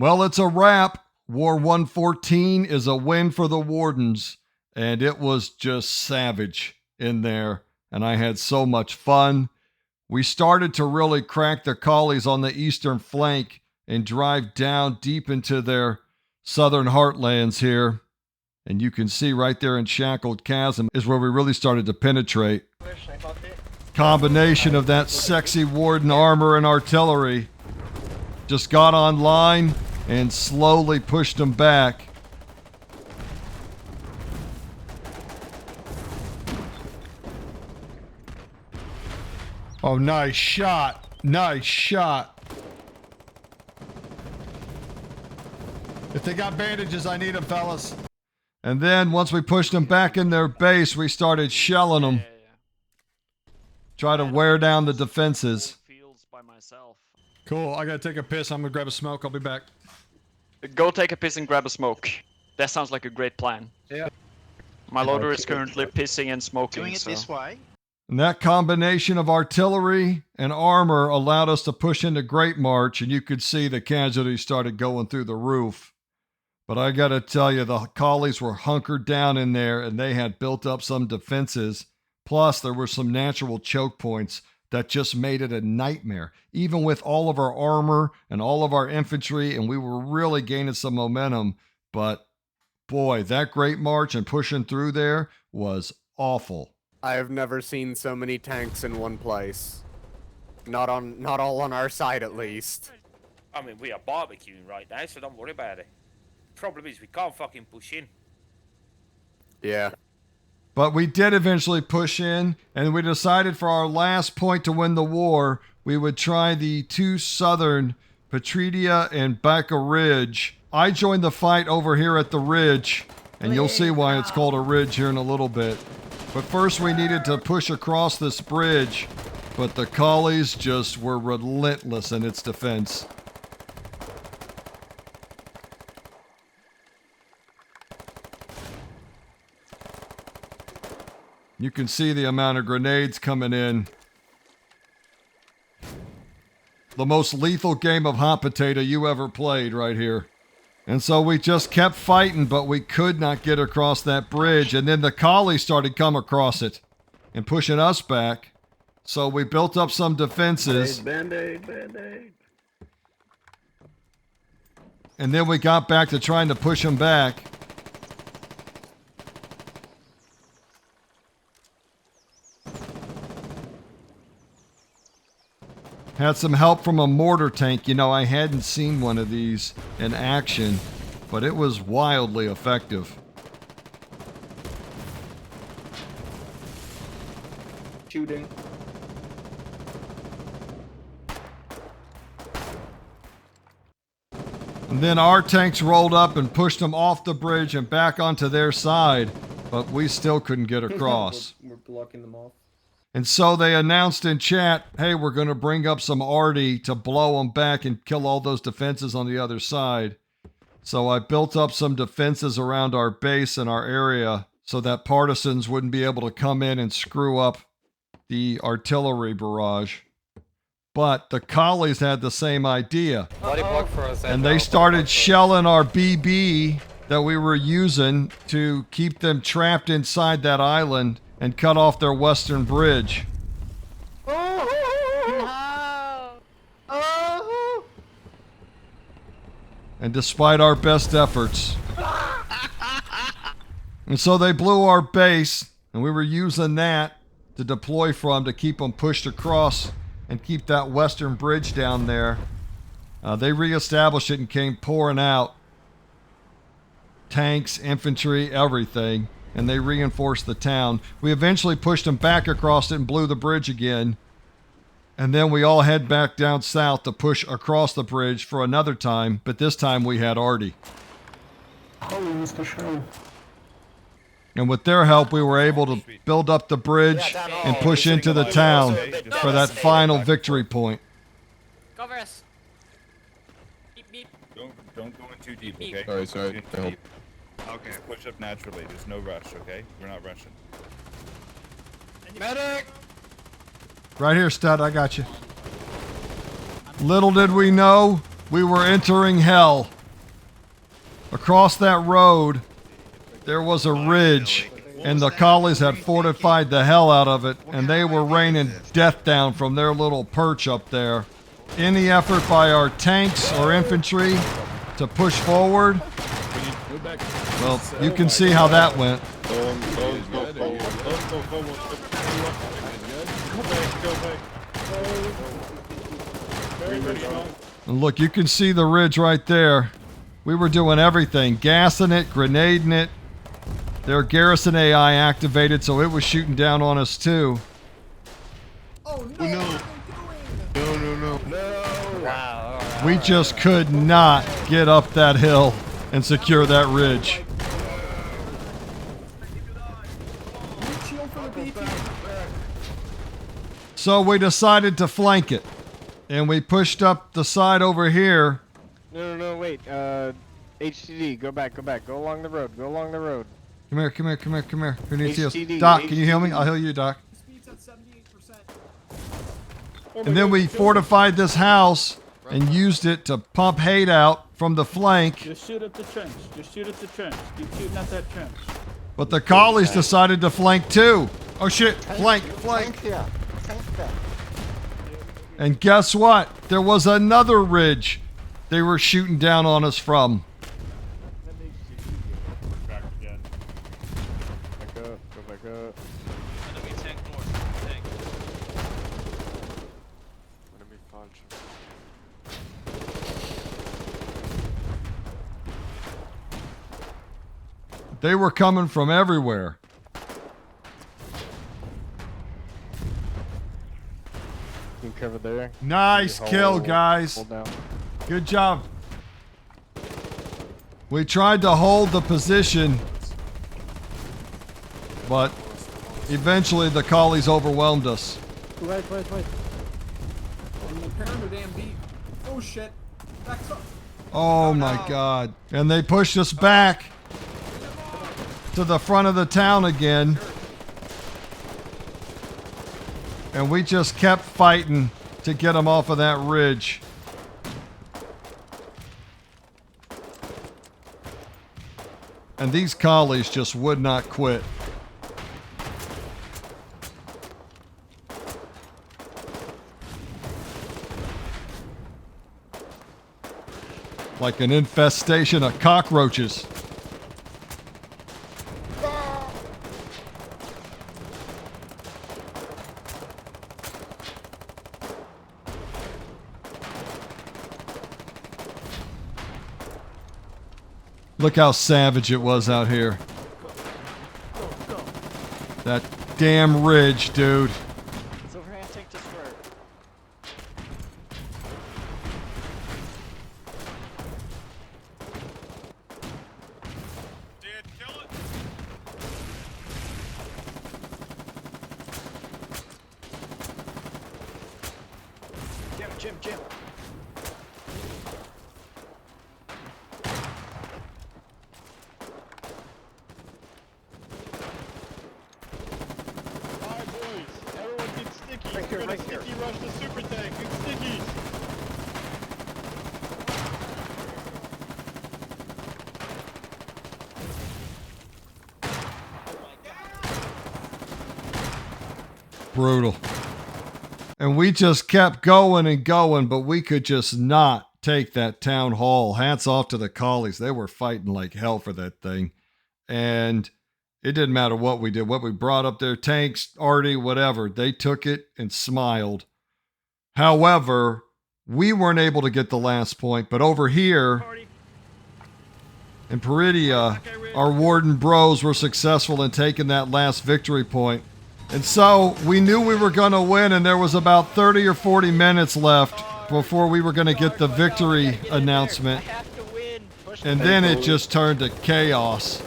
Well, it's a wrap. War 114 is a win for the Wardens, and it was just savage in there, and I had so much fun. We started to really crack the Collies on the eastern flank and drive down deep into their southern heartlands here. And you can see right there in Shackled Chasm is where we really started to penetrate. Combination of that sexy Warden armor and artillery just got online and slowly pushed them back. Oh, nice shot. Nice shot. If they got bandages, I need them, fellas. And then once we pushed them back in their base, we started shelling them. Try to wear down the defenses. Cool, I gotta take a piss. I'm gonna grab a smoke. I'll be back. Go take a piss and grab a smoke. That sounds like a great plan. Yeah. My loader is currently pissing and smoking. Doing it this way. And that combination of artillery and armor allowed us to push into Great March, and you could see the casualties started going through the roof. But I gotta tell you, the Collies were hunkered down in there, and they had built up some defenses. Plus, there were some natural choke points that just made it a nightmare. Even with all of our armor and all of our infantry, and we were really gaining some momentum. But boy, that Great March and pushing through there was awful. I have never seen so many tanks in one place. Not all on our side, at least. I mean, we are barbecuing right now, so don't worry about it. Problem is, we can't fucking push in. Yeah. But we did eventually push in, and we decided for our last point to win the war, we would try the two southern, Petredia and Baca Ridge. I joined the fight over here at the ridge, and you'll see why it's called a ridge here in a little bit. But first we needed to push across this bridge, but the Collies just were relentless in its defense. You can see the amount of grenades coming in. The most lethal game of hot potato you ever played right here. And so we just kept fighting, but we could not get across that bridge. And then the Collies started coming across it and pushing us back. So we built up some defenses. Band-aid, band-aid. And then we got back to trying to push them back. Had some help from a mortar tank. You know, I hadn't seen one of these in action, but it was wildly effective. Shooting. And then our tanks rolled up and pushed them off the bridge and back onto their side, but we still couldn't get across. We're blocking them off. And so they announced in chat, hey, we're going to bring up some arty to blow them back and kill all those defenses on the other side. So I built up some defenses around our base and our area so that partisans wouldn't be able to come in and screw up the artillery barrage. But the Collies had the same idea. And they started shelling our BB that we were using to keep them trapped inside that island and cut off their western bridge. And despite our best efforts. And so they blew our base, and we were using that to deploy from to keep them pushed across and keep that western bridge down there. They reestablished it and came pouring out. Tanks, infantry, everything. And they reinforced the town. We eventually pushed them back across it and blew the bridge again. And then we all head back down south to push across the bridge for another time, but this time we had arty. Holy Mr. Show. And with their help, we were able to build up the bridge and push into the town for that final victory point. Cover us. Beep, beep. Don't go in too deep, okay? Sorry. Help. Okay. Just push up naturally. There's no rush, okay? We're not rushing. Medic! Right here, stud. I got you. Little did we know, we were entering hell. Across that road, there was a ridge, and the Collies had fortified the hell out of it, and they were raining death down from their little perch up there. Any effort by our tanks or infantry to push forward, well, you can see how that went. And look, you can see the ridge right there. We were doing everything, gassing it, grenading it. Their garrison AI activated, so it was shooting down on us too. Oh no! No. Wow. All right. We just could not get up that hill and secure that ridge. So we decided to flank it, and we pushed up the side over here. No, wait. HTD, go back. Go along the road. Come here. Who needs heals? HTD, Doc, can you heal me? I'll heal you, Doc. Speed's at 78%. And then we fortified this house and used it to pump hate out from the flank. Just shoot at the trench. Keep shooting at that trench. But the Collies decided to flank too. Oh shit, flank. And guess what? There was another ridge they were shooting down on us from. Back again. Go back up. Enemy tank north. Tank. Enemy punch. They were coming from everywhere. You can cover there. Nice kill, guys. Hold down. Good job. We tried to hold the position, but eventually the Collies overwhelmed us. Wait. I'm repairing the damn beat. Oh shit. Back up. Oh my God. And they pushed us back to the front of the town again. And we just kept fighting to get them off of that ridge. And these Collies just would not quit. Like an infestation of cockroaches. Look how savage it was out here. That damn ridge, dude. It's over here. Tank destroyer. Jim. Right here. Rush the super tank. It's sticky. Brutal. And we just kept going and going, but we could just not take that town hall. Hats off to the Collies. They were fighting like hell for that thing. And it didn't matter what we did, what we brought up there, tanks, arty, whatever. They took it and smiled. However, we weren't able to get the last point, but over here in Peridia, our Warden bros were successful in taking that last victory point. And so we knew we were going to win, and there was about 30 or 40 minutes left before we were going to get the victory announcement. And then it just turned to chaos.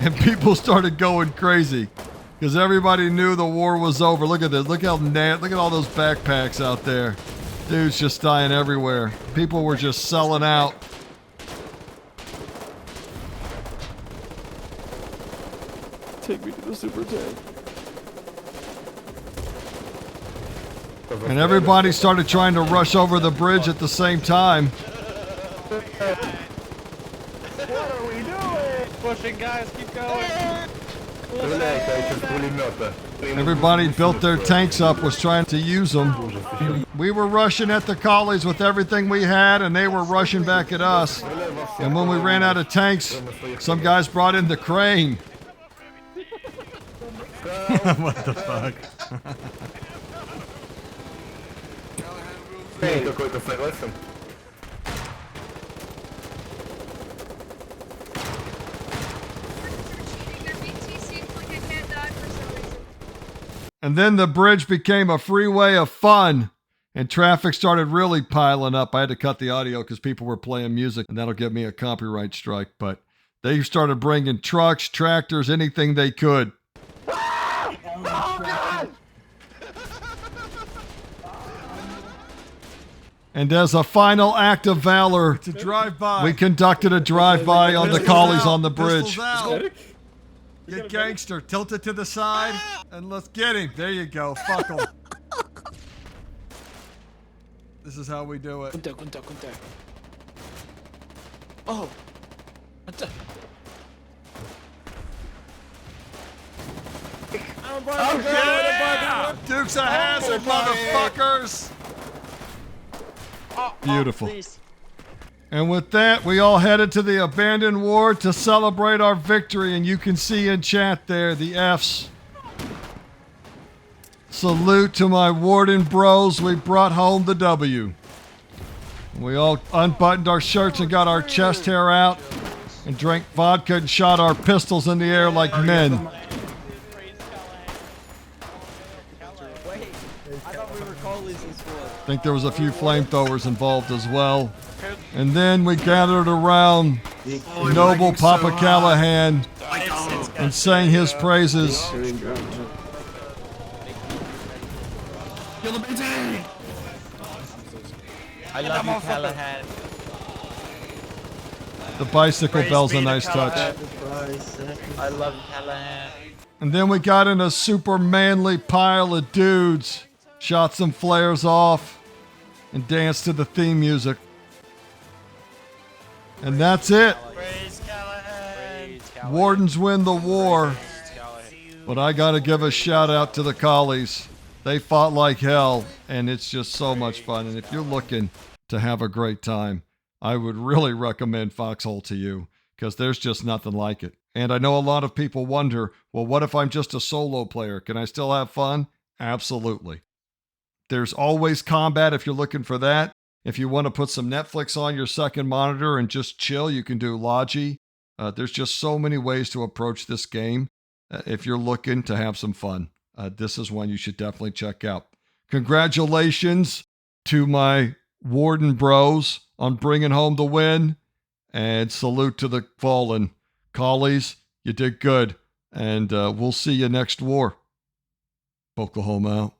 And people started going crazy because everybody knew the war was over. Look at this. Look at all those backpacks out there. Dudes just dying everywhere. People were just selling out. Take me to the super tank. And everybody started trying to rush over the bridge at the same time. Pushing, guys, keep going. Everybody built their tanks up, was trying to use them. We were rushing at the Collies with everything we had, and they were rushing back at us. And when we ran out of tanks, some guys brought in the crane. What the fuck? And then the bridge became a freeway of fun, and traffic started really piling up. I had to cut the audio because people were playing music, and that'll get me a copyright strike. But they started bringing trucks, tractors, anything they could. And as a final act of valor, to drive by, we conducted a drive-by on the Collies on the bridge. Get gangster, tilt it to the side, and let's get him. There you go, fuck him. This is how we do it. Oh. Oh yeah! Dukes of Hazzard, motherfuckers! Beautiful. And with that, we all headed to the abandoned ward to celebrate our victory. And you can see in chat there the F's. Salute to my Warden bros. We brought home the W. We all unbuttoned our shirts and got our chest hair out and drank vodka and shot our pistols in the air like men. I think there was a few flamethrowers involved as well. And then we gathered around noble Papa Callahan and sang his praises. I love you, Callahan. The bicycle bell's a nice touch. I love you, Callahan. And then we got in a super manly pile of dudes, shot some flares off, and danced to the theme music. And that's it. Praise Callahan. Wardens win the war. But I got to give a shout out to the Collies. They fought like hell, and it's just so much fun. And if you're looking to have a great time, I would really recommend Foxhole to you, because there's just nothing like it. And I know a lot of people wonder, well, what if I'm just a solo player? Can I still have fun? Absolutely. There's always combat if you're looking for that. If you want to put some Netflix on your second monitor and just chill, you can do Logi. There's just so many ways to approach this game. If you're looking to have some fun, this is one you should definitely check out. Congratulations to my Warden bros on bringing home the win. And salute to the fallen. Collies, you did good. And we'll see you next war. Oklahoma out.